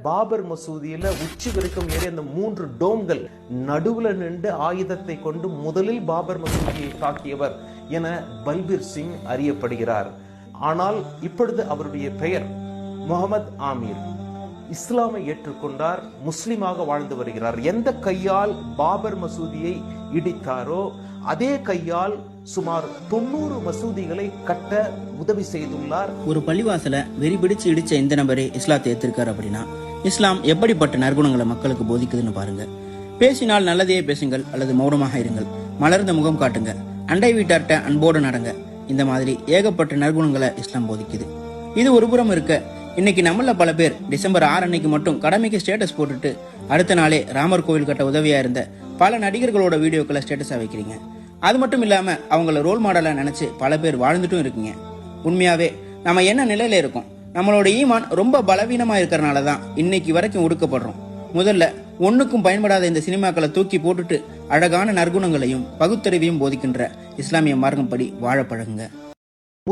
பாபர் மசூதியில உச்சி வரைக்கும் ஏறி அந்த 3 டோம்கள் நடுவுல நின்று ஆயுதத்தை கொண்டு முதலில் பாபர் மசூதியை தாக்கியவர் என பல்பீர் சிங் அறியப்படுகிறார். ஆனால் இப்பொழுது அவருடைய பெயர் முகமது ஆமீர். இஸ்லாமை ஏற்றுக்கொண்டார், முஸ்லிமாக வாழ்ந்து வருகிறார். எந்த கையால் பாபர் மசூதியை இடித்தாரோ அதே கையால் சுமார் 90 மசூதிகளை கட்ட உதவி செய்துள்ளார். ஒரு பள்ளிவாசல வெறி பிடிச்சு இடிச்ச இந்த நபரே இஸ்லாத்தை ஏற்றிருக்காரு அப்படின்னா இஸ்லாம் எப்படிப்பட்ட நற்குணங்களை மக்களுக்கு போதிக்குதுன்னு பாருங்க. பேசினால் நல்லதையே பேசுங்கள் அல்லது மௌனமாக இருங்கள், மலர்ந்த முகம் காட்டுங்க, அண்டை வீட்டார்ட்ட அன்போடு நடங்க. இந்த மாதிரி ஏகப்பட்ட நற்குணங்களை இஸ்லாம் போதிக்குது. இது ஒரு புறம் இருக்க, இன்னைக்கு நம்மள பல பேர் டிசம்பர் 6 அன்னைக்கு மட்டும் கடமைக்கு ஸ்டேட்டஸ் போட்டுட்டு அடுத்த நாளே ராமர் கோவில் கட்ட உதவியா இருந்த பல நடிகர்களோட வீடியோக்களை ஸ்டேட்டஸா வைக்கிறீங்க. அது மட்டும் இல்லாம அவங்கள ரோல் மாடலா நினைச்சு பல பேர் வாழ்ந்துட்டும் இருக்கீங்க. உண்மையாவே நம்ம என்ன நிலையில இருக்கோம்? நம்மளோட ஈமான் ரொம்ப பலவீனமா இருக்கிறனாலதான் இன்னைக்கு வரைக்கும் ஒடுக்கப்படுறோம். முதல்ல ஒண்ணுக்கும் பயன்படாத இந்த சினிமாக்களை தூக்கி போட்டுட்டு அழகான நற்குணங்களையும் பகுத்தறிவையும் போதிக்கின்ற இஸ்லாமிய மார்க்கம் படி வாழ பழகுங்க.